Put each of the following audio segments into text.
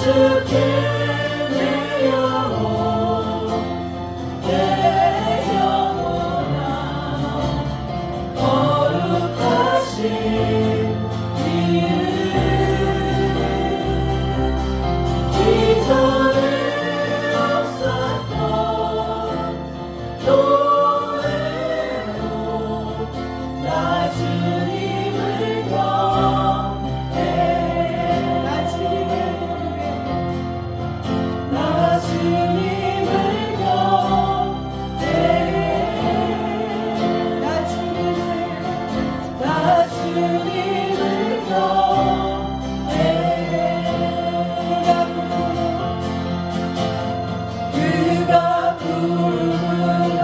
주께 내 영혼 내 영혼아 거룩하신 이름 이전에 없었던 노래로 나 주님을 경배해 나 주님을 경배해 나 주님을 경배해 그가 구름으로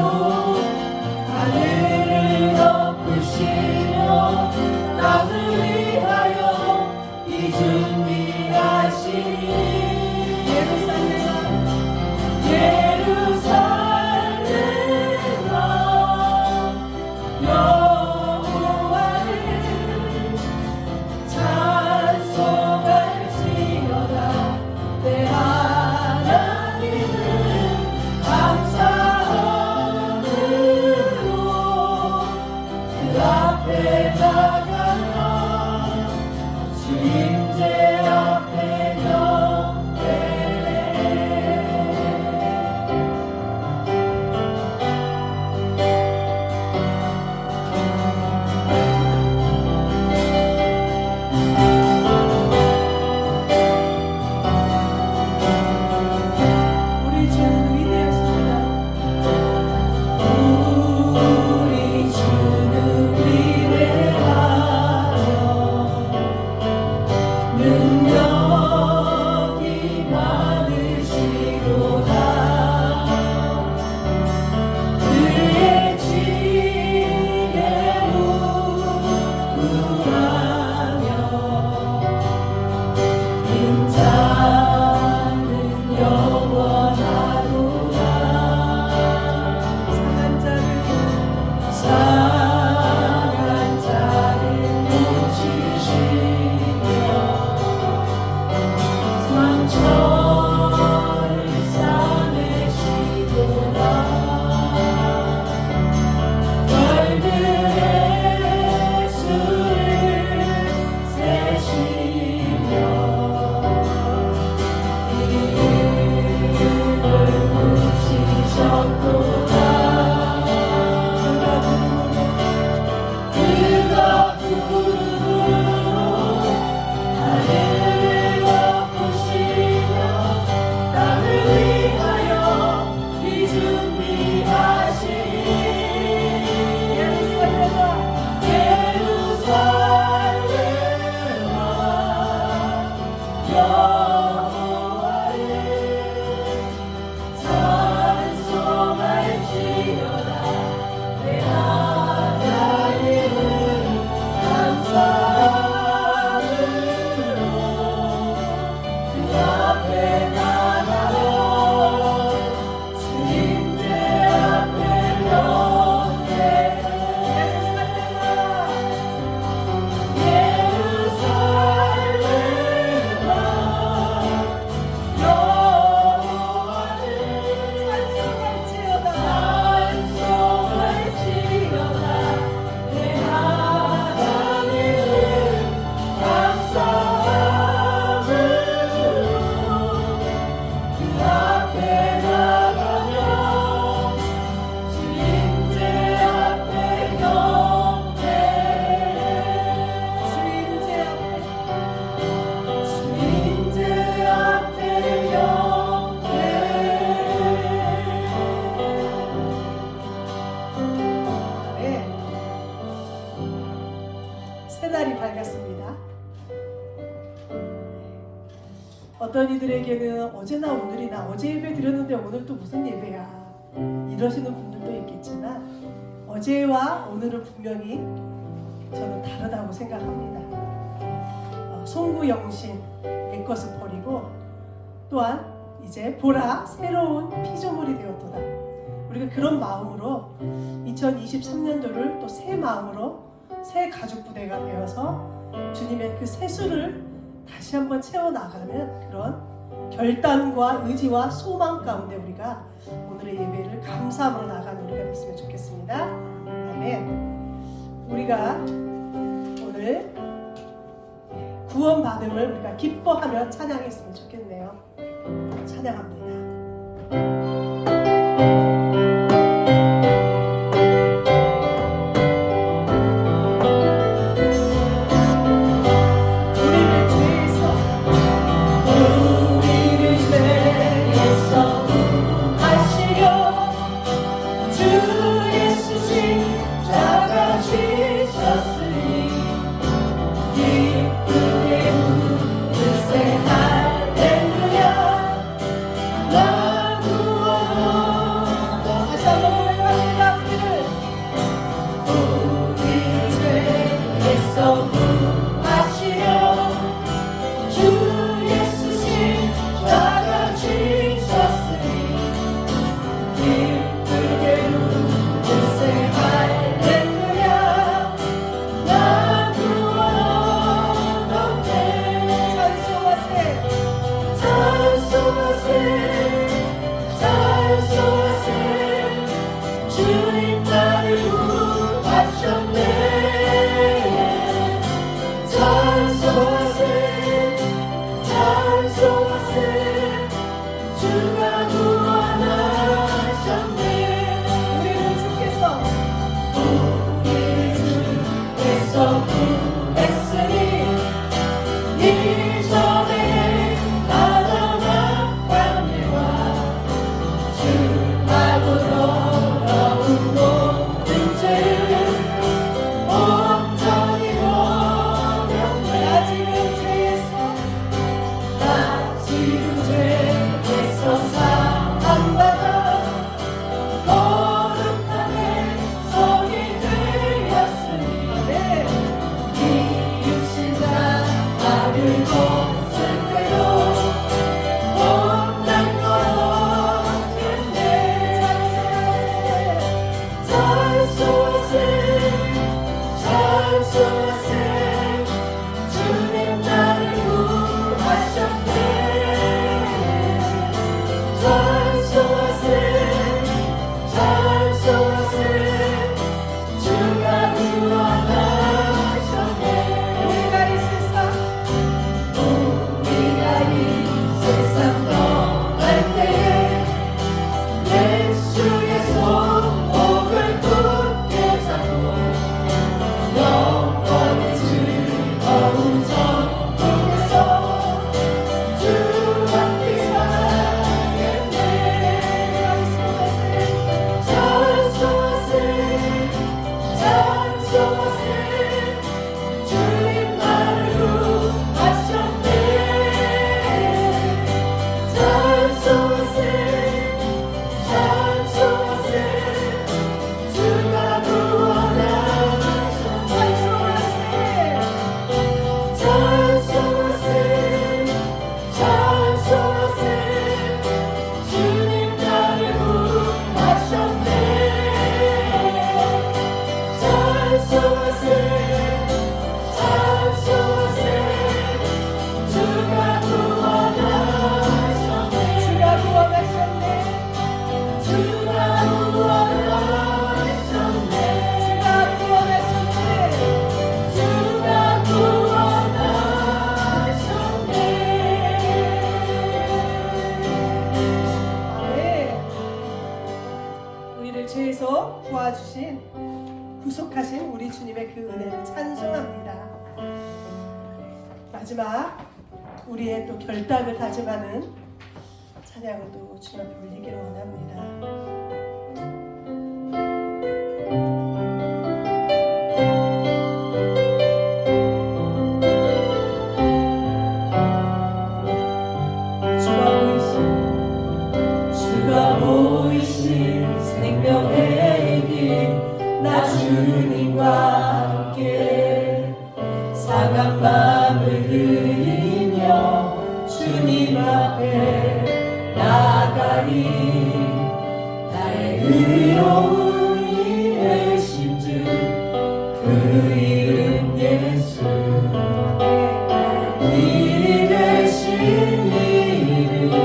하늘을 덮으시며 땅을 위하여 이 준비하시니 예루살렘아 여호와를 찬송할지어다 내 하나님은 감사함으로 그 앞에 나가며 주님제 앞에 경배해 우리 주는 위대하십니다. 우리 주는 위대하여 능력이 많으시도다. 그의 지혜 무궁하며 인자는 영원하도다. 상한 자를 고치시며 상처를 싸매시도다. 벌들의 수를 세시며 이름을 붙이셨도다. 그가 구름으로 하늘을 덮으시며 땅을 위하여 이 준비하시니 예루살렘아 여호와를 찬송할지어다. 내 하나님은 감사함으로 그 앞에 나가며 주님의 앞에 경배해 예루살렘아 여호와를 찬송할지어다. 내 하나님은 감사함으로 그 앞에 나가며 주님제 앞에 경배해 주님제 앞에 경배해. 네. 새날이 밝았습니다. 어떤 이들에게는 어제나 오늘이나 어제 예배 드렸는데 오늘 또 무슨 예배야 이러시는 분들도 있겠지만 어제와 오늘은 분명히 저는 다르다고 생각합니다. 송구영신 옛것을 버리고 또한 이제 보라 새로운 피조물이 되었도다. 우리가 그런 마음으로 2023년도를 또 새 마음으로 새 가죽 부대가 되어서 주님의 그 새수를 다시 한번 채워나가는 그런 결단과 의지와 소망 가운데 우리가 오늘의 예배를 감사함으로 나아가는 우리가 됐으면 좋겠습니다. 아멘. 우리가 오늘 구원받음을 우리가 기뻐하며 찬양했으면 좋겠네요. 찬양합니다. 도와주신 구속하신 우리 주님의 그 은혜를 찬송합니다. 마지막 우리의 또 결단을 다짐하는 찬양을 또 주님 앞에 올리기를 원합니다. 주님과 함께 상한 마음을 드리며 주님 앞에 나가리. 나의 의로움이 되신즉 그 이름 예수. 이 되신 이름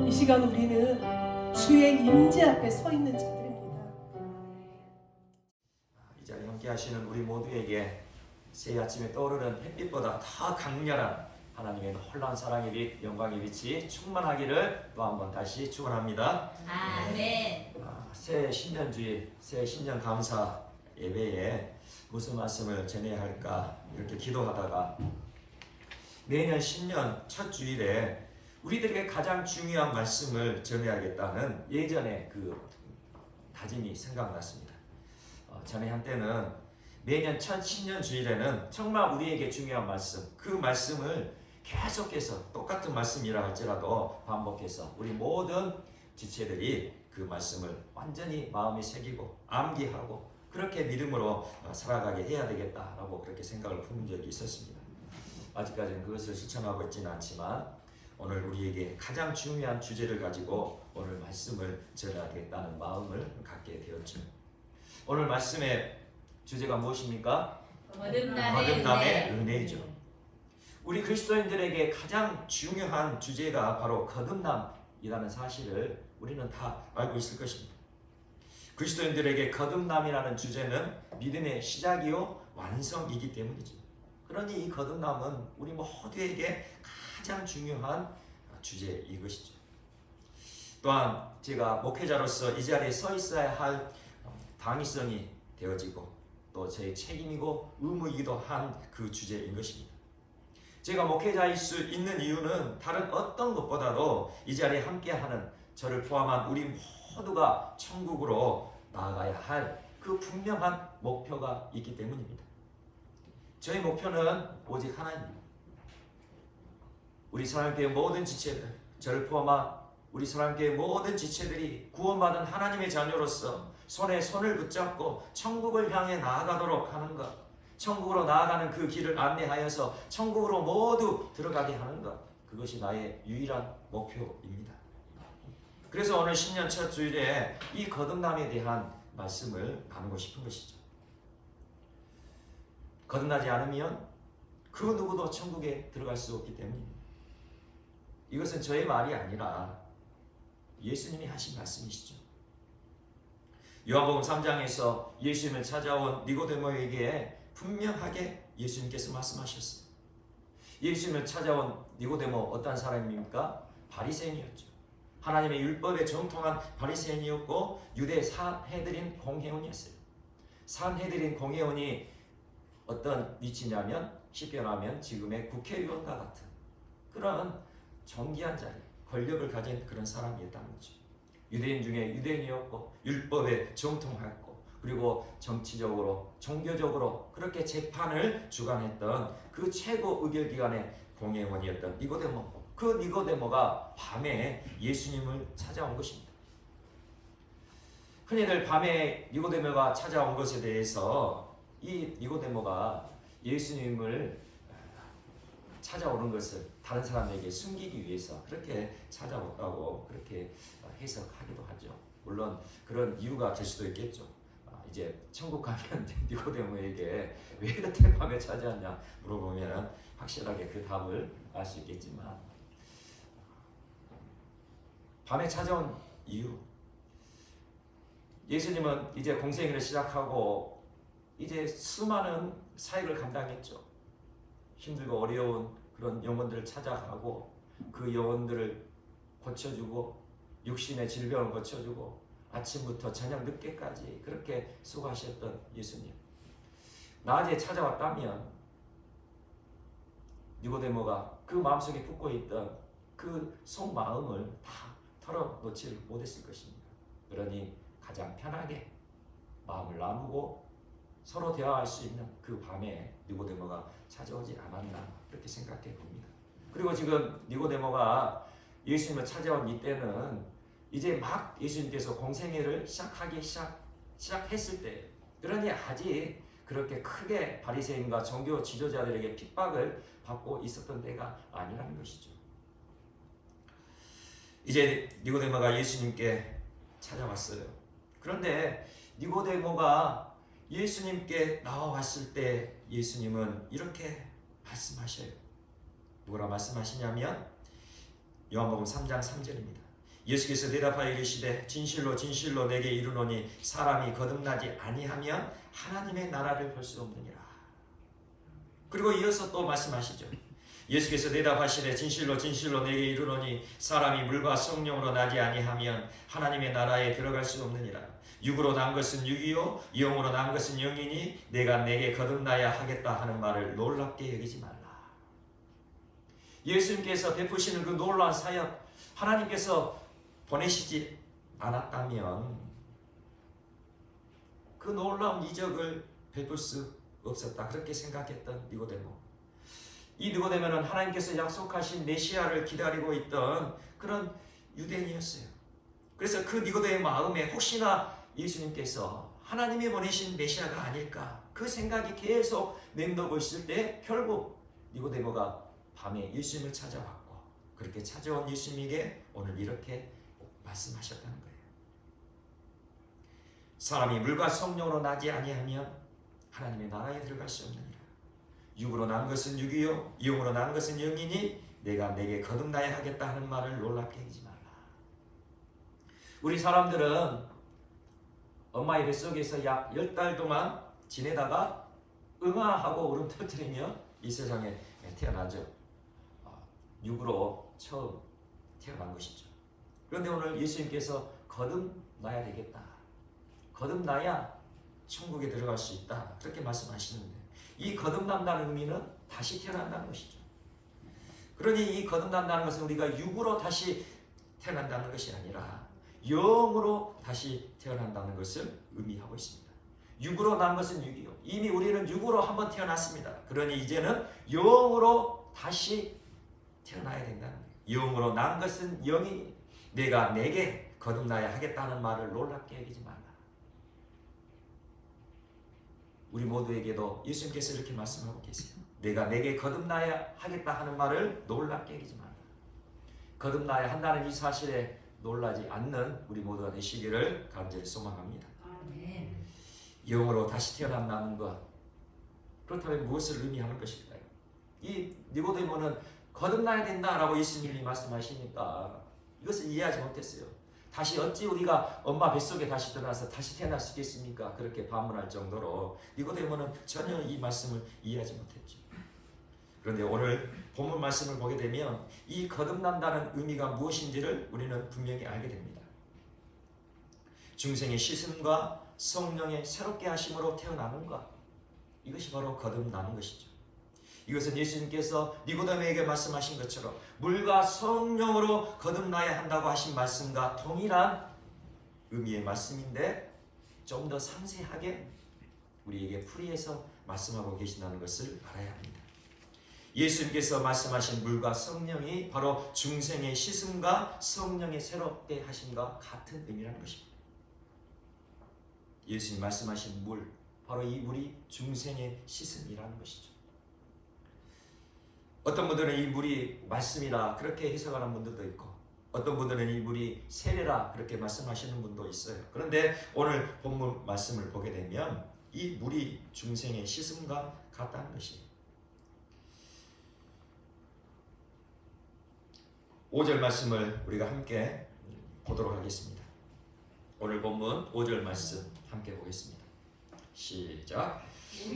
시간 우리는 주의 임재 앞에 서 있는 자들입니다. 이 자리에 함께 하시는 우리 모두에게 새 아침에 떠오르는 햇빛보다 더 강렬한 하나님의 놀라운 사랑의 빛, 영광의 빛이 충만하기를 또 한 번 다시 축원합니다. 아멘. 새 신년주일, 새 신년 감사 예배에 무슨 말씀을 전해야 할까 이렇게 기도하다가 매년 신년 첫 주일에 우리들에게 가장 중요한 말씀을 전해야겠다는 예전의 그 다짐이 생각났습니다. 전에 한때는 매년 첫 신년 주일에는 정말 우리에게 중요한 말씀, 그 말씀을 계속해서 똑같은 말씀이라 할지라도 반복해서 우리 모든 지체들이 그 말씀을 완전히 마음에 새기고 암기하고 그렇게 믿음으로 살아가게 해야 되겠다라고 그렇게 생각을 품은 적이 있었습니다. 아직까지는 그것을 실천하고 있지는 않지만 오늘 우리에게 가장 중요한 주제를 가지고 오늘 말씀을 전하겠다는 마음을 갖게 되었죠. 오늘 말씀의 주제가 무엇입니까? 거듭남의 은혜이죠. 우리 그리스도인들에게 가장 중요한 주제가 바로 거듭남이라는 사실을 우리는 다 알고 있을 것입니다. 그리스도인들에게 거듭남이라는 주제는 믿음의 시작이요 완성이기 때문이죠. 그러니 이 거듭남은 우리 모두에게 가장 중요한 주제인 것이죠. 또한 제가 목회자로서 이 자리에 서 있어야 할 당위성이 되어지고 또 제 책임이고 의무이기도 한 그 주제인 것입니다. 제가 목회자일 수 있는 이유는 다른 어떤 것보다도 이 자리에 함께하는 저를 포함한 우리 모두가 천국으로 나아가야 할 그 분명한 목표가 있기 때문입니다. 저희 목표는 오직 하나입니다. 우리 사랑교회 모든 지체들, 저를 포함한 우리 사랑교회 모든 지체들이 구원받은 하나님의 자녀로서 손에 손을 붙잡고 천국을 향해 나아가도록 하는 것, 천국으로 나아가는 그 길을 안내하여서 천국으로 모두 들어가게 하는 것, 그것이 나의 유일한 목표입니다. 그래서 오늘 신년 첫 주일에 이 거듭남에 대한 말씀을 나누고 싶은 것이죠. 거듭나지 않으면 그 누구도 천국에 들어갈 수 없기 때문입니다. 이것은 저의 말이 아니라 예수님이 하신 말씀이시죠. 요한복음 3장에서 예수님을 찾아온 니고데모에게 분명하게 예수님께서 말씀하셨어요. 예수님을 찾아온 니고데모 어떤 사람입니까? 바리새인이었죠. 하나님의 율법에 정통한 바리새인이었고 유대 산헤드린 공회원이었어요. 산헤드린 공회원이 어떤 위치냐면 쉽게 말하면 지금의 국회의원과 같은 그런 존귀한 자리, 권력을 가진 그런 사람이었다는 거죠. 유대인 중에 유대인이었고 율법에 정통했고 그리고 정치적으로 종교적으로 그렇게 재판을 주관했던 그 최고 의결기관의 공회원이었던 니고데모. 그 니고데모가 밤에 예수님을 찾아온 것입니다. 흔히들 밤에 니고데모가 찾아온 것에 대해서 이 니고데모가 예수님을 찾아오는 것을 다른 사람에게 숨기기 위해서 그렇게 찾아왔다고 그렇게 해석하기도 하죠. 물론 그런 이유가 될 수도 있겠죠. 이제 천국 가면 니고데모에게 왜 그때 밤에 찾아왔냐 물어보면 확실하게 그 답을 알 수 있겠지만 밤에 찾아온 이유, 예수님은 이제 공생애를 시작하고 이제 수많은 사역을 감당했죠. 힘들고 어려운 그런 영혼들을 찾아가고 그 영혼들을 고쳐주고 육신의 질병을 고쳐주고 아침부터 저녁 늦게까지 그렇게 수고하셨던 예수님. 낮에 찾아왔다면 니고데모가 그 마음속에 품고 있던 그 속마음을 다 털어놓지 못했을 것입니다. 그러니 가장 편하게 마음을 나누고 서로 대화할 수 있는 그 밤에 니고데모가 찾아오지 않았나 그렇게 생각해 봅니다. 그리고 지금 니고데모가 예수님을 찾아온 이때는 이제 막 예수님께서 공생애를 시작했을 때, 그러니 아직 그렇게 크게 바리새인과 종교 지도자들에게 핍박을 받고 있었던 때가 아니라는 것이죠. 이제 니고데모가 예수님께 찾아왔어요. 그런데 니고데모가 예수님께 나와왔을 때 예수님은 이렇게 말씀하셔요. 누구라 말씀하시냐면 요한복음 3장 3절입니다. 예수께서 대답하여 이르시되 진실로 진실로 내게 이르노니 사람이 거듭나지 아니하면 하나님의 나라를 볼 수 없느니라. 그리고 이어서 또 말씀하시죠. 예수께서 대답하시되 진실로 진실로 내게 이르노니 사람이 물과 성령으로 나지 아니하면 하나님의 나라에 들어갈 수 없느니라. 육으로 난 것은 육이요 영으로 난 것은 영이니 내가 내게 거듭나야 하겠다 하는 말을 놀랍게 여기지 말라. 예수님께서 베푸시는 그 놀라운 사역, 하나님께서 보내시지 않았다면 그 놀라운 이적을 베풀 수 없었다. 그렇게 생각했던 니고데모. 이 니고데모는 하나님께서 약속하신 메시아를 기다리고 있던 그런 유대인이었어요. 그래서 그 니고데모의 마음에 혹시나 예수님께서 하나님이 보내신 메시아가 아닐까 그 생각이 계속 맴돌고 있을 때 결국 니고데모가 밤에 예수님을 찾아왔고 그렇게 찾아온 예수님에게 오늘 이렇게 말씀하셨다는 거예요. 사람이 물과 성령으로 나지 아니하면 하나님의 나라에 들어갈 수 없느니라. 육으로 난 것은 육이요 영으로 난 것은 영이니 내가 내게 거듭나야 하겠다 하는 말을 놀랍게 하지 말라. 우리 사람들은 엄마의 뱃속에서 약 10달 동안 지내다가 응아하고 울음 터뜨리며 이 세상에 태어나죠. 육으로 처음 태어난 것이죠. 그런데 오늘 예수님께서 거듭나야 되겠다. 거듭나야 천국에 들어갈 수 있다. 그렇게 말씀하시는데 이 거듭난다는 의미는 다시 태어난다는 것이죠. 그러니 이 거듭난다는 것은 우리가 육으로 다시 태어난다는 것이 아니라 영으로 다시 태어난다는 것을 의미하고 있습니다. 육으로 난 것은 육이요. 이미 우리는 육으로 한번 태어났습니다. 그러니 이제는 영으로 다시 태어나야 된다는 거예요. 영으로 난 것은 영이 내가 내게 거듭나야 하겠다는 말을 놀랍게 여기지 말라. 우리 모두에게도 예수님께서 이렇게 말씀하고 계세요. 내가 내게 거듭나야 하겠다 하는 말을 놀랍게 여기지 말라. 거듭나야 한다는 이 사실에 놀라지 않는 우리 모두가 되시기를 간절히 소망합니다. 아멘. 영으로 다시 태어난다는 것, 그렇다면 무엇을 의미하는 것일까요? 이 니고데모는 거듭나야 된다라고 예수님이 말씀하시니까 이것을 이해하지 못했어요. 다시 어찌 우리가 엄마 뱃속에 다시 들어가서 다시 태어날 수 있겠습니까? 그렇게 반문할 정도로 니고데모는 전혀 이 말씀을 이해하지 못했죠. 그런데 오늘 본문 말씀을 보게 되면 이 거듭난다는 의미가 무엇인지를 우리는 분명히 알게 됩니다. 중생의 씻음과 성령의 새롭게 하심으로 태어나는 것, 이것이 바로 거듭나는 것이죠. 이것은 예수님께서 니고데모에게 말씀하신 것처럼 물과 성령으로 거듭나야 한다고 하신 말씀과 동일한 의미의 말씀인데 좀 더 상세하게 우리에게 풀이해서 말씀하고 계신다는 것을 알아야 합니다. 예수님께서 말씀하신 물과 성령이 바로 중생의 씻음과 성령의 새롭게 하심과 같은 의미라는 것입니다. 예수님 말씀하신 물, 바로 이 물이 중생의 씻음이라는 것이죠. 어떤 분들은 이 물이 말씀이라 그렇게 해석하는 분들도 있고 어떤 분들은 이 물이 세례라 그렇게 말씀하시는 분도 있어요. 그런데 오늘 본문 말씀을 보게 되면 이 물이 중생의 씻음과 같다는 것이에요. 5절 말씀을 우리가 함께 보도록 하겠습니다. 오늘 본문 5절 말씀 함께 보겠습니다. 시작.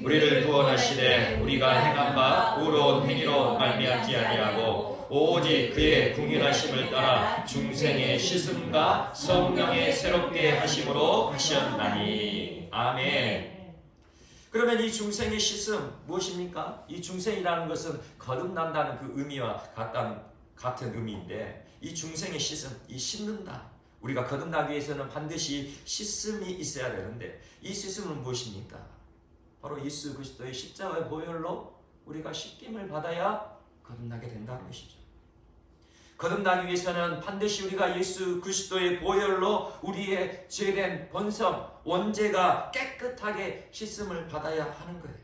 우리를 구원하시되 우리가 행한 바 의로운 행위로 말미암지 아니하고 오직 그의 궁일하심을 따라 중생의 씻음과 성령의 새롭게 하심으로 하셨나니. 아멘. 그러면 이 중생의 씻음 무엇입니까? 이 중생이라는 것은 거듭난다는 그 의미와 같은 의미인데 이 중생의 씻음, 이 씻는다. 우리가 거듭나기 위해서는 반드시 씻음이 있어야 되는데 이 씻음은 무엇입니까? 바로 예수 그리스도의 십자가의 보혈로 우리가 씻김을 받아야 거듭나게 된다는 것이죠. 거듭나기 위해서는 반드시 우리가 예수 그리스도의 보혈로 우리의 죄된 본성, 원죄가 깨끗하게 씻음을 받아야 하는 거예요.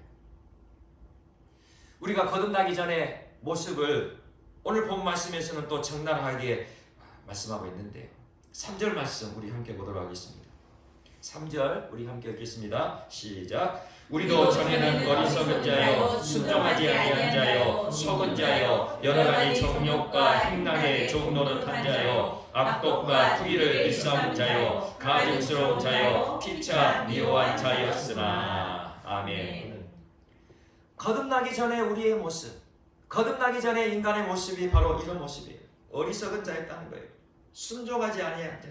우리가 거듭나기 전에 모습을 오늘 본 말씀에서는 또 적나라하게 말씀하고 있는데요. 3절 말씀 우리 함께 보도록 하겠습니다. 3절 우리 함께 읽겠습니다. 시작. 우리도 전에는 어리석은 자요 순종하지 아니한 자요 속은 자요 여러 가지 정욕과 행락에 종노릇한 자요 악독과 투기를 일삼은 자요 가증스러운 자요 피차 미워한 자였으나. 아멘. 거듭나기 전에 우리의 모습, 거듭나기 전에 인간의 모습이 바로 이런 모습이에요. 어리석은 자였다는 거예요. 순종하지 아니한 자.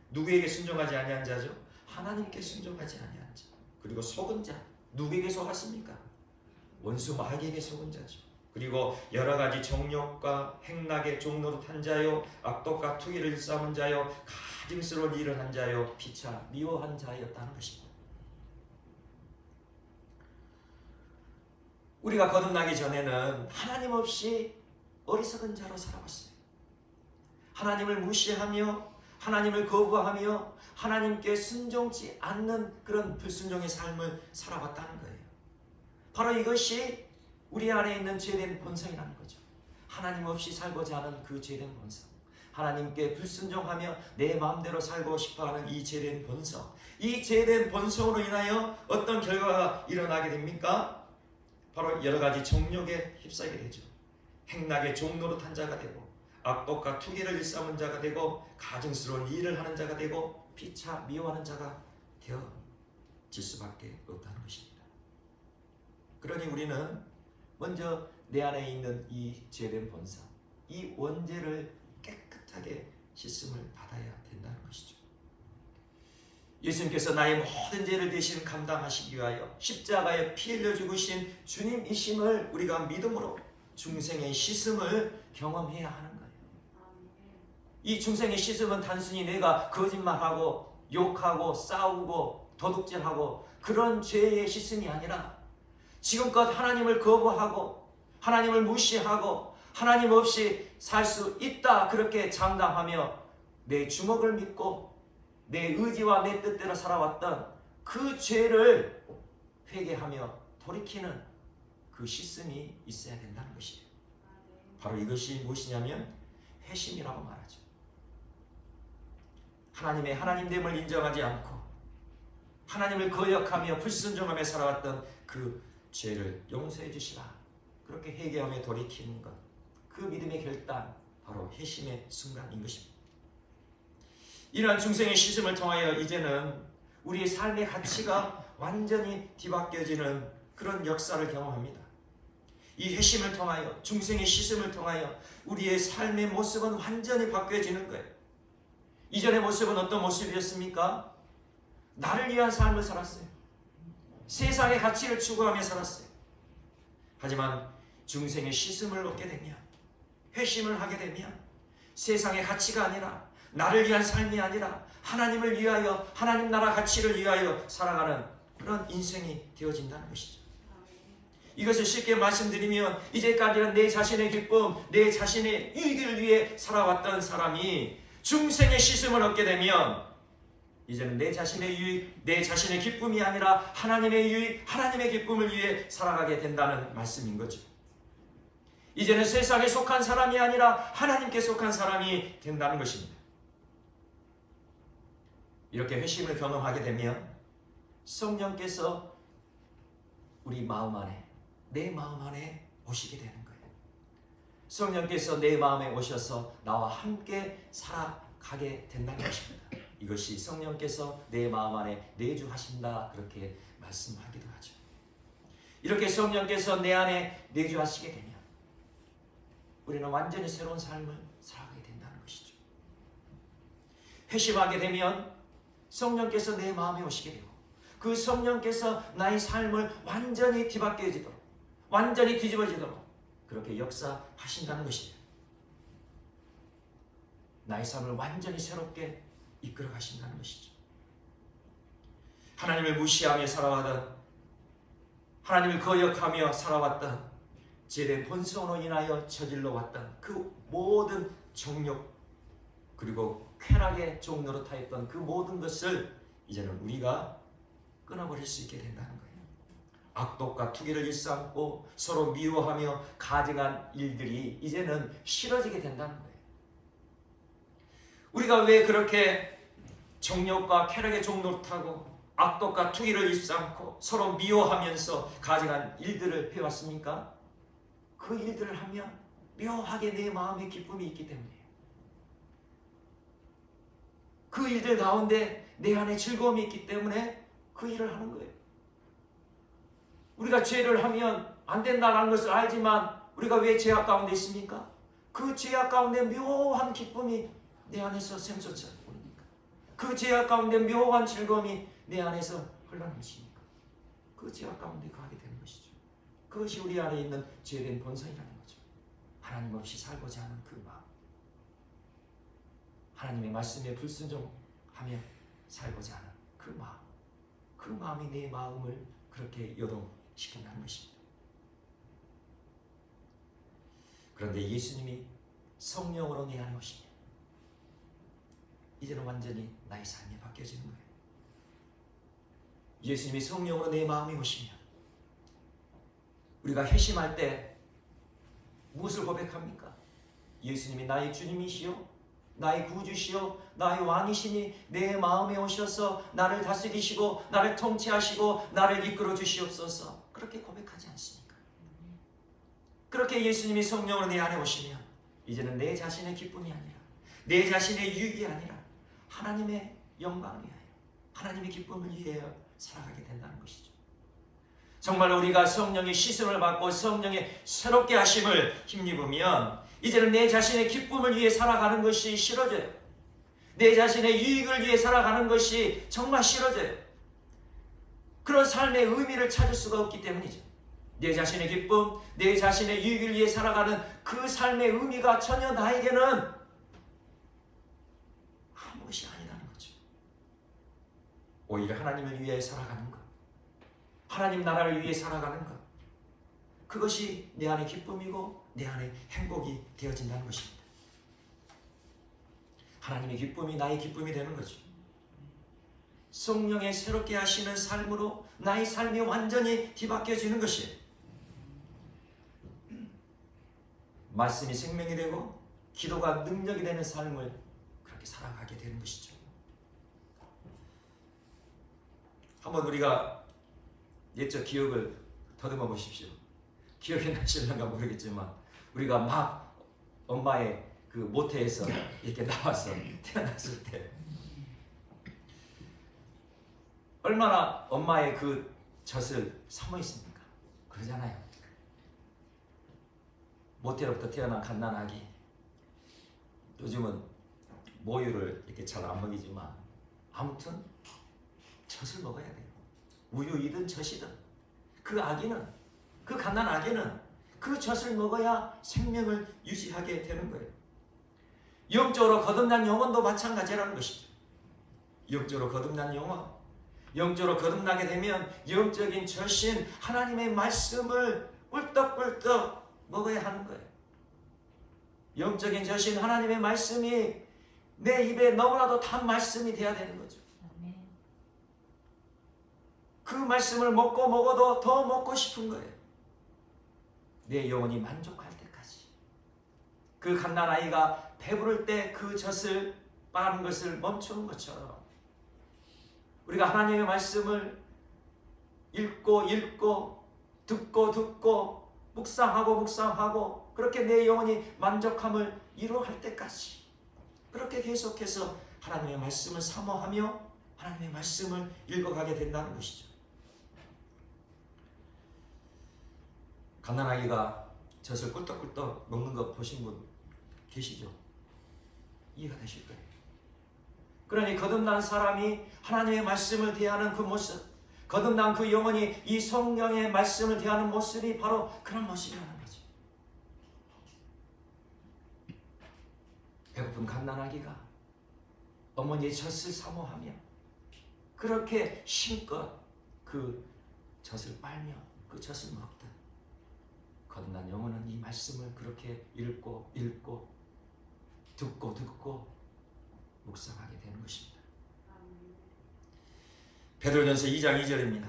누구에게 순종하지 아니한 자죠? 하나님께 순종하지 아니한 자. 그리고 속은 자. 누구에게 속았습니까? 원수 마귀에게 속은 자죠. 그리고 여러 가지 정욕과 행락에 종노릇한 자요 악독과 투기를 일삼은 자요 가증스러운 일을 한 자요 피차 미워한 자였다는 것입니다. 우리가 거듭나기 전에는 하나님 없이 어리석은 자로 살아왔어요. 하나님을 무시하며 하나님을 거부하며 하나님께 순종치 않는 그런 불순종의 삶을 살아왔다는 거예요. 바로 이것이 우리 안에 있는 죄된 본성이라는 거죠. 하나님 없이 살고자 하는 그 죄된 본성, 하나님께 불순종하며 내 마음대로 살고 싶어하는 이 죄된 본성, 이 죄된 본성으로 인하여 어떤 결과가 일어나게 됩니까? 바로 여러 가지 정욕에 휩싸이게 되죠. 행락의 종노릇한 자가 되고, 악독과 투기를 일삼은 자가 되고, 가증스러운 일을 하는 자가 되고, 피차 미워하는 자가 되어질 수밖에 없다는 것입니다. 그러니 우리는 먼저 내 안에 있는 이 죄된 본성, 이 원죄를 깨끗하게 씻음을 받아야 된다는 것이죠. 예수님께서 나의 모든 죄를 대신 감당하시기 위하여 십자가에 피 흘려 죽으신 주님이심을 우리가 믿음으로 중생의 씻음을 경험해야 하는 거예요. 이 중생의 씻음은 단순히 내가 거짓말하고 욕하고 싸우고 도둑질하고 그런 죄의 씻음이 아니라 지금껏 하나님을 거부하고 하나님을 무시하고 하나님 없이 살 수 있다 그렇게 장담하며 내 주먹을 믿고 내 의지와 내 뜻대로 살아왔던 그 죄를 회개하며 돌이키는 그 씻음이 있어야 된다는 것이에요. 바로 이것이 무엇이냐면 회심이라고 말하죠. 하나님의 하나님됨을 인정하지 않고 하나님을 거역하며 불순종하며 살아왔던 그 죄를 용서해 주시라 그렇게 회개하며 돌이키는 것, 그 믿음의 결단, 바로 회심의 순간인 것입니다. 이러한 중생의 씻음을 통하여 이제는 우리의 삶의 가치가 완전히 뒤바뀌어지는 그런 역사를 경험합니다. 이 회심을 통하여, 중생의 씻음을 통하여 우리의 삶의 모습은 완전히 바뀌어지는 거예요. 이전의 모습은 어떤 모습이었습니까? 나를 위한 삶을 살았어요. 세상의 가치를 추구하며 살았어요. 하지만 중생의 씻음을 얻게 되면, 회심을 하게 되면 세상의 가치가 아니라, 나를 위한 삶이 아니라 하나님을 위하여, 하나님 나라 가치를 위하여 살아가는 그런 인생이 되어진다는 것이죠. 이것을 쉽게 말씀드리면, 이제까지는 내 자신의 기쁨, 내 자신의 이익을 위해 살아왔던 사람이 중생의 씻음을 얻게 되면 이제는 내 자신의 유익, 내 자신의 기쁨이 아니라 하나님의 유익, 하나님의 기쁨을 위해 살아가게 된다는 말씀인 거죠. 이제는 세상에 속한 사람이 아니라 하나님께 속한 사람이 된다는 것입니다. 이렇게 회심을 경험하게 되면 성령께서 우리 마음 안에, 내 마음 안에 오시게 되는 거예요. 성령께서 내 마음에 오셔서 나와 함께 살아가게 된다는 것입니다. 이것이 성령께서 내 마음 안에 내주하신다 그렇게 말씀하기도 하죠. 이렇게 성령께서 내 안에 내주하시게 되면 우리는 완전히 새로운 삶을 살아가게 된다는 것이죠. 회심하게 되면 성령께서 내 마음에 오시게 되고 그 성령께서 나의 삶을 완전히 뒤바뀌어지도록, 완전히 뒤집어지도록 그렇게 역사하신다는 것입니다. 나의 삶을 완전히 새롭게 이끌어 가신다는 것이죠. 하나님을 무시하며 살아왔던, 하나님을 거역하며 살아왔던 죄된 본성으로 인하여 저질러 왔던 그 모든 정욕, 그리고 쾌락의 종노릇하였던 그 모든 것을 이제는 우리가 끊어버릴 수 있게 된다는 거예요. 악독과 투기를 일삼고 서로 미워하며 가증한 일들이 이제는 싫어지게 된다는 거예요. 우리가 왜 그렇게 정욕과 쾌락의 종노릇하고 악독과 투기를 일삼고 서로 미워하면서 가증한 일들을 해왔습니까? 그 일들을 하면 묘하게 내 마음에 기쁨이 있기 때문이에요. 그 일들 가운데 내 안에 즐거움이 있기 때문에 그 일을 하는 거예요. 우리가 죄를 하면 안 된다는 것을 알지만 우리가 왜 죄악 가운데 있습니까? 그 죄악 가운데 묘한 기쁨이 내 안에서 샘솟아 오르니까, 그 죄악 가운데 묘한 즐거움이 내 안에서 흘러넘치니까 그 죄악 가운데 가게 되는 것이죠. 그것이 우리 안에 있는 죄된 본성이라는 거죠. 하나님 없이 살고자 하는 그 마음, 하나님의 말씀에 불순종하며 살고자 하는 그 마음, 그 마음이 내 마음을 그렇게 요동시킨다는 것입니다. 그런데 예수님이 성령으로 내 안에 오시면 이제는 완전히 나의 삶이 바뀌어지는 거예요. 예수님이 성령으로 내 마음에 오시면 우리가 회심할 때 무엇을 고백합니까? 예수님이 나의 주님이시요 나의 구주시요 나의 왕이시니 내 마음에 오셔서 나를 다스리시고 나를 통치하시고 나를 이끌어 주시옵소서. 그렇게 고백하지 않습니까? 그렇게 예수님이 성령으로 내 안에 오시면 이제는 내 자신의 기쁨이 아니라 내 자신의 유익이 아니라 하나님의 영광을 위하여 하나님의 기쁨을 위하여 살아가게 된다는 것이죠. 정말 우리가 성령의 시선을 받고 성령의 새롭게 하심을 힘입으면 이제는 내 자신의 기쁨을 위해 살아가는 것이 싫어져요. 내 자신의 유익을 위해 살아가는 것이 정말 싫어져요. 그런 삶의 의미를 찾을 수가 없기 때문이죠. 내 자신의 기쁨, 내 자신의 유익을 위해 살아가는 그 삶의 의미가 전혀 나에게는 아무것이 아니라는 거죠. 오히려 하나님을 위해 살아가는 것, 하나님 나라를 위해 살아가는 것, 그것이 내 안의 기쁨이고 내 안의 행복이 되어진다는 것입니다. 하나님의 기쁨이 나의 기쁨이 되는 거죠. 성령의 새롭게 하시는 삶으로 나의 삶이 완전히 뒤바뀌어지는 것이에요. 말씀이 생명이 되고 기도가 능력이 되는 삶을 그렇게 살아가게 되는 것이죠. 한번 우리가 옛적 기억을 더듬어 보십시오. 기억이 나실런가 모르겠지만 우리가 막 엄마의 그 모태에서 이렇게 나와서 태어났을 때 얼마나 엄마의 그 젖을 사모 있습니까? 그러잖아요. 모태로부터 태어난 갓난아기, 요즘은 모유를 이렇게 잘 안 먹이지만 아무튼 젖을 먹어야 돼요. 우유이든 젖이든 그 아기는, 그 갓난아기는 그 젖을 먹어야 생명을 유지하게 되는 거예요. 영적으로 거듭난 영혼도 마찬가지라는 것이죠. 영적으로 거듭난 영혼, 영적으로 거듭나게 되면 영적인 젖인 하나님의 말씀을 꿀떡꿀떡 먹어야 하는 거예요. 영적인 젖인 하나님의 말씀이 내 입에 너무나도 단 말씀이 되어야 되는 거죠. 그 말씀을 먹고 먹어도 더 먹고 싶은 거예요. 내 영혼이 만족할 때까지. 그 갓난아이가 배부를 때 그 젖을 빠는 것을 멈추는 것처럼 우리가 하나님의 말씀을 읽고 듣고 묵상하고 그렇게 내 영혼이 만족함을 이루어갈 때까지 그렇게 계속해서 하나님의 말씀을 사모하며 하나님의 말씀을 읽어가게 된다는 것이죠. 갓난아기가 젖을 꿀떡꿀떡 먹는 거 보신 분 계시죠? 이해가 되실 거예요. 그러니 거듭난 사람이 하나님의 말씀을 대하는 그 모습, 거듭난 그 영혼이 이 성령의 말씀을 대하는 모습이 바로 그런 모습이라는 거죠. 배고픈 갓난아기가 어머니의 젖을 사모하며 그렇게 힘껏 그 젖을 빨며 그 젖을 먹듯 거듭난 영혼은 이 말씀을 그렇게 읽고 듣고 묵상하게 되는 것입니다. 베드로전서 2장 2절입니다.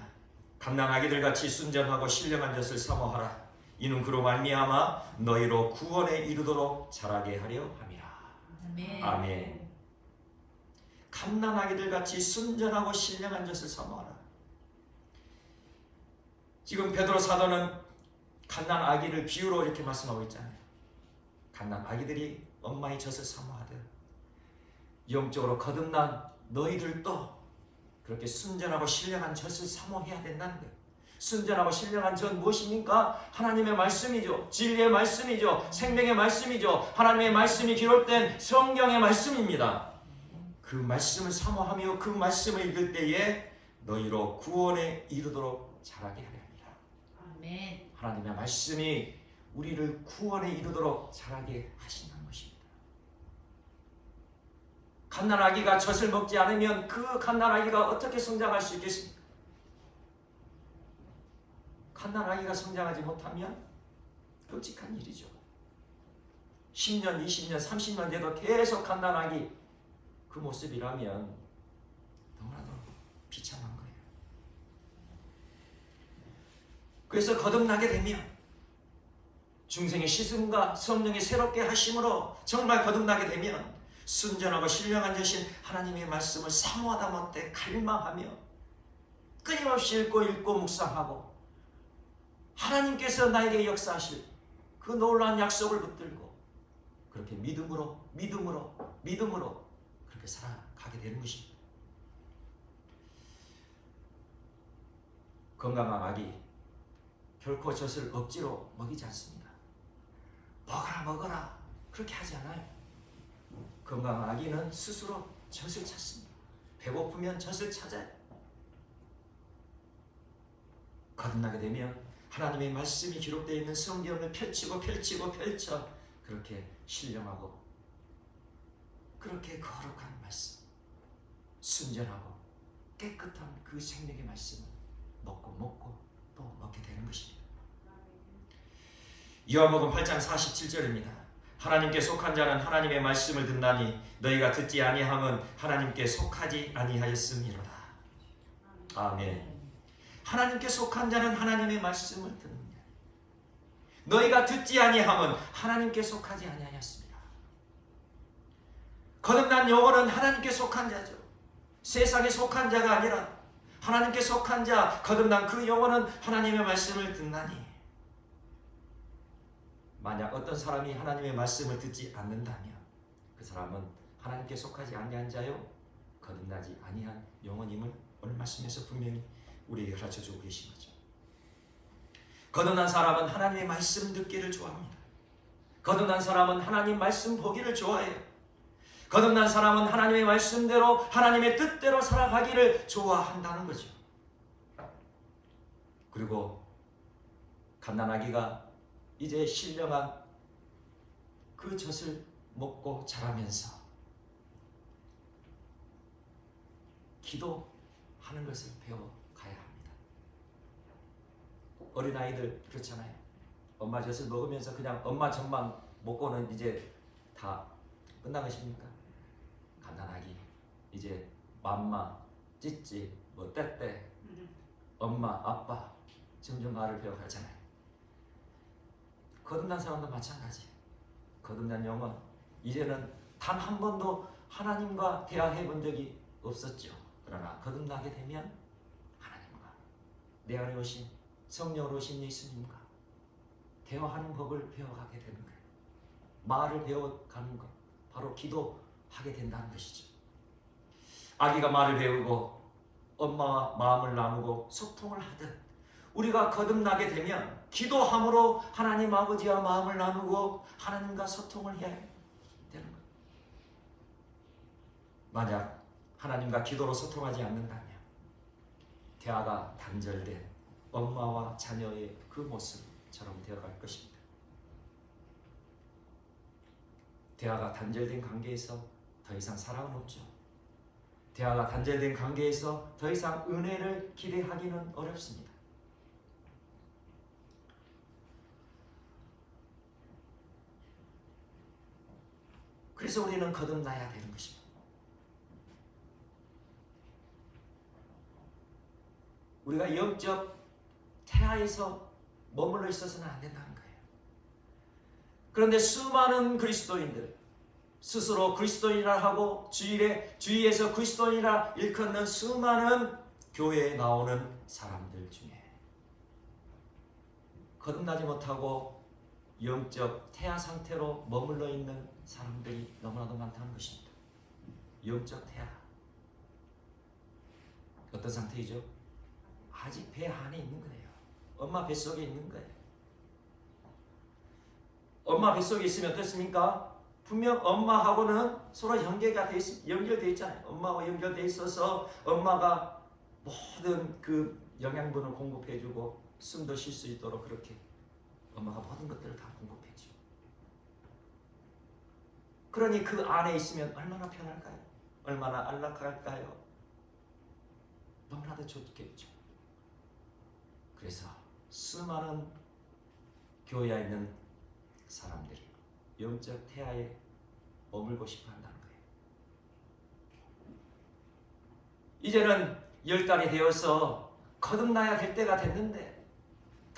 갓난아기들 같이 순전하고 신령한 젖을 사모하라. 이는 그로 말미암아 너희로 구원에 이르도록 자라게 하려 함이라. 아멘. 아멘. 갓난아기들 같이 순전하고 신령한 젖을 사모하라. 지금 베드로 사도는 갓난아기를 비유로 이렇게 말씀하고 있잖아요. 갓난아기들이 엄마의 젖을 사모하듯 영적으로 거듭난 너희들도 그렇게 순전하고 신령한 젖을 사모해야 된다는 거예요. 순전하고 신령한 젖 무엇입니까? 하나님의 말씀이죠. 진리의 말씀이죠. 생명의 말씀이죠. 하나님의 말씀이 기록된 성경의 말씀입니다. 그 말씀을 사모하며 그 말씀을 읽을 때에 너희로 구원에 이르도록 자라게 하려 합니다. 아멘. 하나님의 말씀이 우리를 구원에 이르도록 자라게 하신다는 것입니다. 갓난아기가 젖을 먹지 않으면 그 갓난아기가 어떻게 성장할 수 있겠습니까? 갓난아기가 성장하지 못하면 끔찍한 일이죠. 10년, 20년, 30년 돼도 계속 갓난아기 그 모습이라면 너무나도 비참한 거예요. 그래서 거듭나게 되면 중생의 시승과 성령의 새롭게 하심으로 정말 거듭나게 되면 순전하고 신령한 자신 하나님의 말씀을 사모하다 못해 갈망하며 끊임없이 읽고 묵상하고 하나님께서 나에게 역사하실 그 놀라운 약속을 붙들고 그렇게 믿음으로 그렇게 살아가게 되는 것입니다. 건강한 아기 결코 젖을 억지로 먹이지 않습니다. 먹어라 그렇게 하지 않아요. 건강한 아기는 스스로 젖을 찾습니다. 배고프면 젖을 찾아요. 거듭나게 되면 하나님의 말씀이 기록되어 있는 성경을 펼쳐 그렇게 신령하고 그렇게 거룩한 말씀, 순전하고 깨끗한 그 생명의 말씀을 먹고 또 먹게 되는 것입니다. 요한복음 8장 47절입니다. 하나님께 속한 자는 하나님의 말씀을 듣나니 너희가 듣지 아니함은 하나님께 속하지 아니하였음이로다. 아멘. 하나님께 속한 자는 하나님의 말씀을 듣느냐. 너희가 듣지 아니함은 하나님께 속하지 아니하였습니다. 거듭난 영혼은 하나님께 속한 자죠. 세상에 속한 자가 아니라 하나님께 속한 자, 거듭난 그 영혼은 하나님의 말씀을 듣나니. 만약 어떤 사람이 하나님의 말씀을 듣지 않는다면 그 사람은 하나님께 속하지 아니한 자요 거듭나지 아니한 영혼임을 오늘 말씀에서 분명히 우리에게 가르쳐주고 계신 거죠. 거듭난 사람은 하나님의 말씀 듣기를 좋아합니다. 거듭난 사람은 하나님 말씀 보기를 좋아해요. 거듭난 사람은 하나님의 말씀대로 하나님의 뜻대로 살아가기를 좋아한다는 거죠. 그리고 갓난아기가 이제 신령한 그 젖을 먹고 자라면서 기도하는 것을 배워가야 합니다. 어린아이들 그렇잖아요. 엄마 젖을 먹으면서 그냥 엄마 젖만 먹고는 이제 다 끝난 것입니까? 갓난아기 이제 맘마, 찌찌, 뭐 떼떼, 엄마, 아빠 점점 말을 배워가잖아요. 거듭난 사람도 마찬가지예요. 거듭난 영혼 이제는 단 한 번도 하나님과 대화해 본 적이 없었죠. 그러나 거듭나게 되면 하나님과 내 안에 오신 성령으로 오신 예수님과 대화하는 법을 배워가게 되는 거예요. 말을 배워가는 것 바로 기도하게 된다는 것이죠. 아기가 말을 배우고 엄마와 마음을 나누고 소통을 하듯 우리가 거듭나게 되면 기도함으로 하나님 아버지와 마음을 나누고 하나님과 소통을 해야 되는 거예요. 만약 하나님과 기도로 소통하지 않는다면 대화가 단절된 엄마와 자녀의 그 모습처럼 되어갈 것입니다. 대화가 단절된 관계에서 더 이상 사랑은 없죠. 대화가 단절된 관계에서 더 이상 은혜를 기대하기는 어렵습니다. 그래서 우리는 거듭나야 되는 것입니다. 우리가 영적 태아에서 머물러 있어서는 안 된다는 거예요. 그런데 수많은 그리스도인들 스스로 그리스도인이라 하고 주위에서 그리스도인이라 일컫는 수많은 교회에 나오는 사람들 중에 거듭나지 못하고 영적 태아 상태로 머물러 있는 사람들이 너무나도 많다는 것입니다. 영적 태아 어떤 상태이죠? 아직 배 안에 있는 거예요. 엄마 뱃속에 있는 거예요. 엄마 뱃속에 있으면 어떻습니까? 분명 엄마하고는 서로 연결되어 있잖아요. 엄마와 연결되어 있어서 엄마가 모든 그 영양분을 공급해주고 숨도 쉴 수 있도록 그렇게 엄마가 모든 것들을 다 공급해줘. 그러니 그 안에 있으면 얼마나 편할까요? 얼마나 안락할까요? 너무나도 좋겠죠. 그래서 수많은 교회에 있는 사람들이 영적 태아에 머물고 싶어 한다는 거예요. 이제는 10달이 되어서 거듭나야 될 때가 됐는데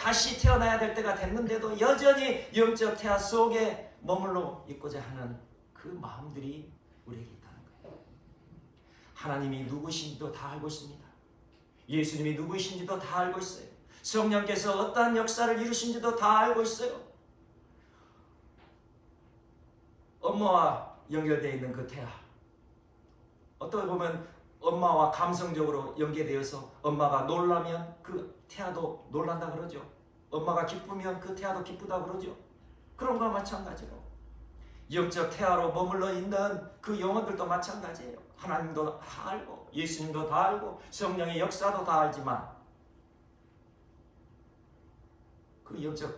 다시 태어나야 될 때가 됐는데도 여전히 영적 태아 속에 머물러 있고자 하는 그 마음들이 우리에게 있다는 거예요. 하나님이 누구신지도 다 알고 있습니다. 예수님이 누구이신지도 다 알고 있어요. 성령께서 어떠한 역사를 이루신지도 다 알고 있어요. 엄마와 연결되어 있는 그 태아, 어떻게 보면 엄마와 감성적으로 연계되어서 엄마가 놀라면 그 태아도 놀란다 그러죠. 엄마가 기쁘면 그 태아도 기쁘다 그러죠. 그런 거와 마찬가지로 영적 태아로 머물러 있는 그 영혼들도 마찬가지예요. 하나님도 다 알고 예수님도 다 알고 성령의 역사도 다 알지만 그 영적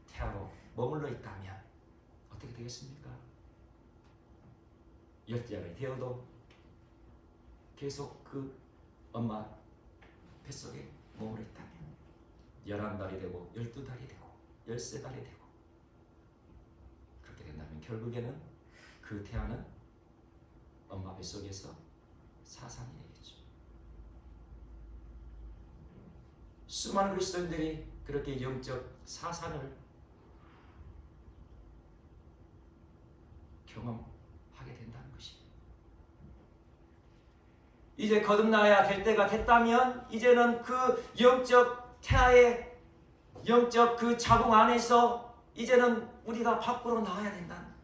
태아로 머물러 있다면 어떻게 되겠습니까? 10살이 되어도 계속 그 엄마 뱃속에 머물러 있다면 11달이 되고 12달이 되고 13달이 되고 그렇게 된다면 결국에는 그 태아는 엄마 뱃속에서 사상이 되겠죠. 수많은 그리스도인들이 그렇게 영적 사상을 경험하게 된다는 것입니다. 이제 거듭나야 될 때가 됐다면 이제는 그 영적 태아의 영적 그 자궁 안에서 이제는 우리가 밖으로 나와야 된다는 거예요.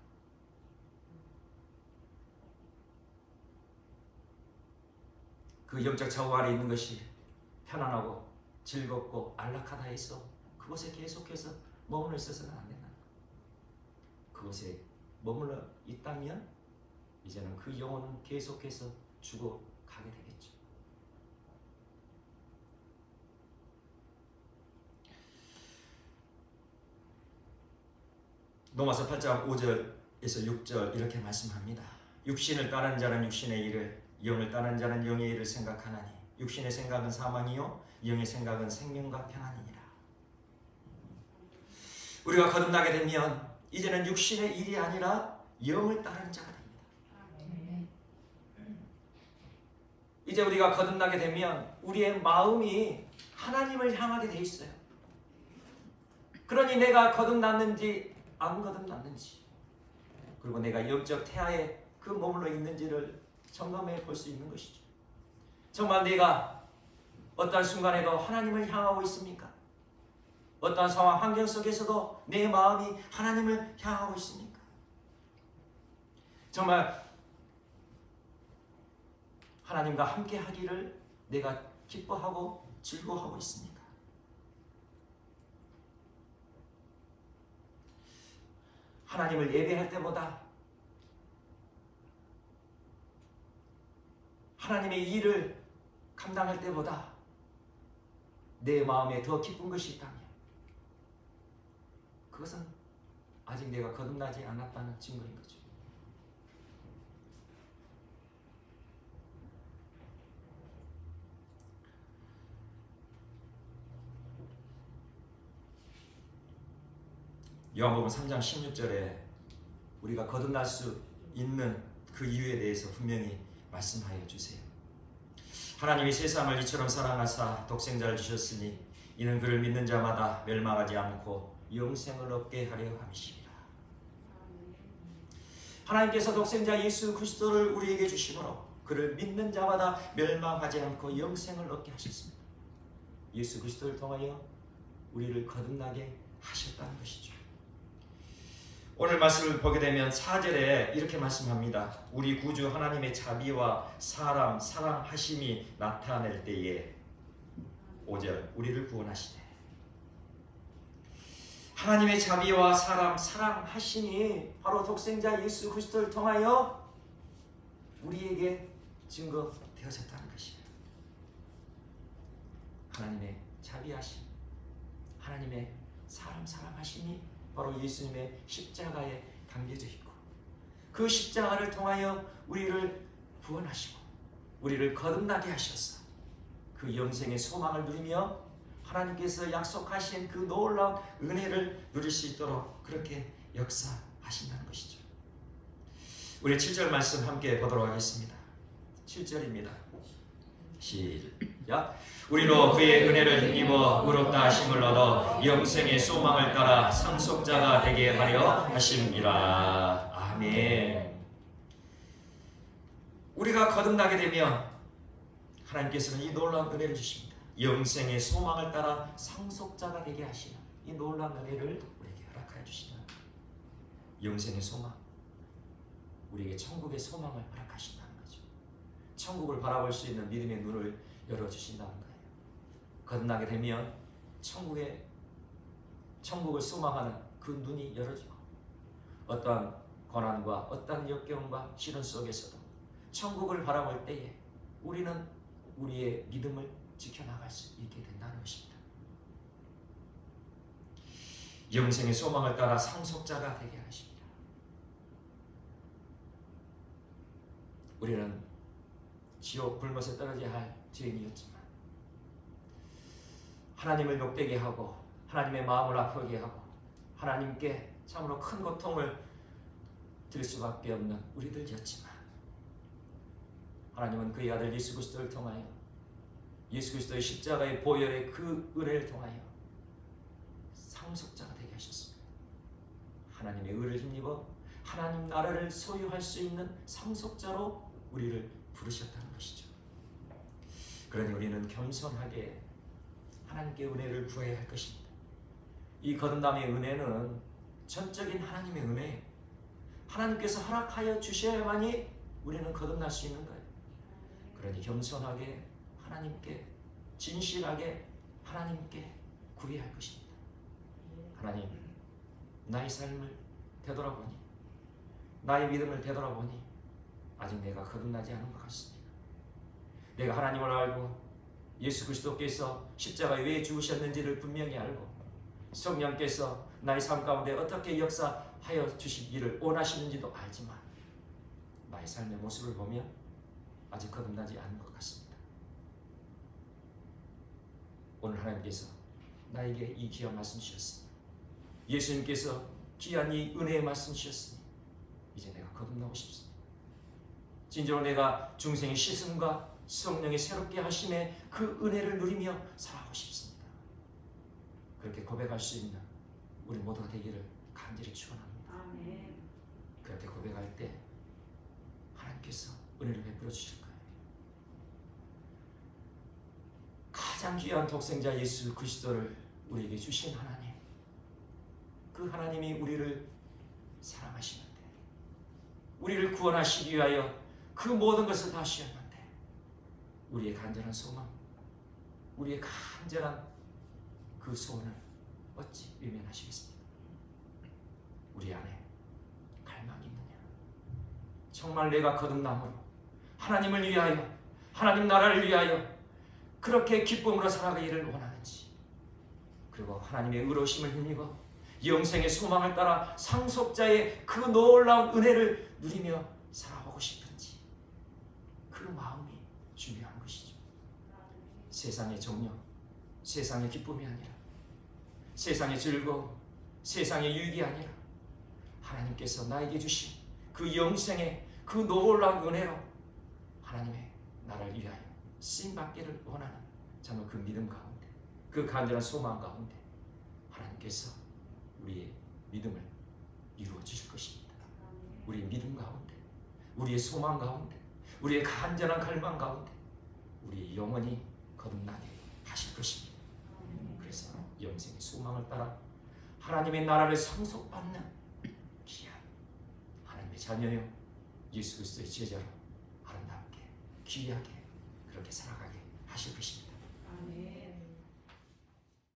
그 영적 자궁 안에 있는 것이 편안하고 즐겁고 안락하다 해서 그곳에 계속해서 머물러 있어서는 안 된다는 거예요. 그곳에 머물러 있다면 이제는 그 영혼은 계속해서 죽어가게 되겠죠. 로마서 8장 5절에서 6절 이렇게 말씀합니다. 육신을 따른 자는 육신의 일을, 영을 따른 자는 영의 일을 생각하나니 육신의 생각은 사망이요 영의 생각은 생명과 평안이니라. 우리가 거듭나게 되면 이제는 육신의 일이 아니라 영을 따르는 자가 됩니다. 이제 우리가 거듭나게 되면 우리의 마음이 하나님을 향하게 돼 있어요. 그러니 내가 거듭났는지 안 거듭났는지, 그리고 내가 영적 태아에 그 머물러 있는지를 점검해 볼 수 있는 것이죠. 정말 내가 어떤 순간에도 하나님을 향하고 있습니까? 어떤 상황 환경 속에서도 내 마음이 하나님을 향하고 있습니까? 정말 하나님과 함께 하기를 내가 기뻐하고 즐거워하고 있습니까? 하나님을 예배할 때보다 하나님의 일을 감당할 때보다 내 마음에 더 기쁜 것이 있다면 그것은 아직 내가 거듭나지 않았다는 증거인 거죠. 요한복음 3장 16절에 우리가 거듭날 수 있는 그 이유에 대해서 분명히 말씀하여 주세요. 하나님이 세상을 이처럼 사랑하사 독생자를 주셨으니 이는 그를 믿는 자마다 멸망하지 않고 영생을 얻게 하려 함이시니라. 하나님께서 독생자 예수 그리스도를 우리에게 주심으로 그를 믿는 자마다 멸망하지 않고 영생을 얻게 하셨습니다. 예수 그리스도를 통하여 우리를 거듭나게 하셨다는 것이죠. 오늘 말씀을 보게 되면 4절에 이렇게 말씀합니다. 우리 구주 하나님의 자비와 사람 사랑하심이 나타낼 때에 5절 우리를 구원하시네. 하나님의 자비와 사람 사랑하심이 바로 독생자 예수 그리스도를 통하여 우리에게 증거되어졌다는 것이에요. 하나님의 자비하심, 하나님의 사람 사랑하심이 바로 예수님의 십자가에 담겨져 있고 그 십자가를 통하여 우리를 구원하시고 우리를 거듭나게 하셔서 그 영생의 소망을 누리며 하나님께서 약속하신 그 놀라운 은혜를 누릴 수 있도록 그렇게 역사하신다는 것이죠. 우리 7절 말씀 함께 보도록 하겠습니다. 7절입니다. 시작. 우리로 그의 은혜를 힘입어 의롭다 하심을 얻어 영생의 소망을 따라 상속자가 되게 하려 하심이라. 아멘. 우리가 거듭나게 되면 하나님께서는 이 놀라운 은혜를 주십니다. 영생의 소망을 따라 상속자가 되게 하시는 이 놀라운 은혜를 우리에게 허락하여 주신다. 영생의 소망, 우리에게 천국의 소망을 허락하신다는 거죠. 천국을 바라볼 수 있는 믿음의 눈을 열어주신다는 거예요. 거듭나게 되면 천국을 소망하는 그 눈이 열어지고 어떠한 고난과 어떠한 역경과 시련 속에서도 천국을 바라볼 때에 우리는 우리의 믿음을 지켜나갈 수 있게 된다는 것입니다. 영생의 소망을 따라 상속자가 되게 하십니다. 우리는 지옥 불못에 떨어져야 할 죄인이었지만 하나님을 욕되게 하고 하나님의 마음을 아프게 하고 하나님께 참으로 큰 고통을 드릴 수밖에 없는 우리들이었지만 하나님은 그의 아들 예수 그리스도를 통하여 예수 그리스도의 십자가의 보혈의 그 은혜를 통하여 상속자가 되게 하셨습니다. 하나님의 의를 힘입어 하나님 나라를 소유할 수 있는 상속자로 우리를 부르셨다는 것이죠. 그러니 우리는 겸손하게 하나님께 은혜를 구해야 할 것입니다. 이 거듭남의 은혜는 전적인 하나님의 은혜예요. 하나님께서 허락하여 주셔야만이 우리는 거듭날 수 있는 거예요. 그러니 겸손하게 하나님께 진실하게 하나님께 구해야 할 것입니다. 하나님, 나의 삶을 되돌아보니 나의 믿음을 되돌아보니 아직 내가 거듭나지 않은 것 같습니다. 내가 하나님을 알고 예수 그리스도께서 십자가에 왜 죽으셨는지를 분명히 알고 성령께서 나의 삶 가운데 어떻게 역사하여 주시기를 원하시는지도 알지만 나의 삶의 모습을 보면 아직 거듭나지 않은 것 같습니다. 오늘 하나님께서 나에게 이 귀한 말씀 주셨습니다. 예수님께서 귀한 이 은혜의 말씀 주셨으니 이제 내가 거듭나고 싶습니다. 진정으로 내가 중생의 씻음과 성령의 새롭게 하심의 그 은혜를 누리며 살아가고 싶습니다. 그렇게 고백할 수 있는 우리 모두가 되기를 간절히 축원합니다. 아멘. 그렇게 고백할 때 하나님께서 은혜를 베풀어 주실 거예요. 가장 귀한 독생자 예수 그리스도를 우리에게 주신 하나님, 그 하나님이 우리를 사랑하시는데 우리를 구원하시기 위하여 그 모든 것을 다 하셨는데 우리의 간절한 소망, 우리의 간절한 그 소원을 어찌 외면하시겠습니까? 우리 안에 갈망이 있느냐? 정말 내가 거듭남으로 하나님을 위하여 하나님 나라를 위하여 그렇게 기쁨으로 살아가기를 원하는지, 그리고 하나님의 의로우심을 힘입어 영생의 소망을 따라 상속자의 그 놀라운 은혜를 누리며 살아보고 싶은지, 그 마음이 중요한 것이죠. 세상의 정녕, 세상의 기쁨이 아니라 세상의 즐거움, 세상의 유익이 아니라 하나님께서 나에게 주신 그 영생의 그 놀라운 은혜로 하나님의 나라를 위하여 쓰임받기를 원하는 정말 그 믿음 가운데, 그 간절한 소망 가운데 하나님께서 우리의 믿음을 이루어 주실 것입니다. 우리의 믿음 가운데, 우리의 소망 가운데, 우리의 간절한 갈망 가운데 우리의 영혼이 거듭나게 하실 것입니다. 그래서 영생의 소망을 따라 하나님의 나라를 상속받는 귀한 하나님의 자녀요 예수 그리스도의 제자로 아름답게 귀하게 그렇게 살아가게 하실 것입니다. 아멘.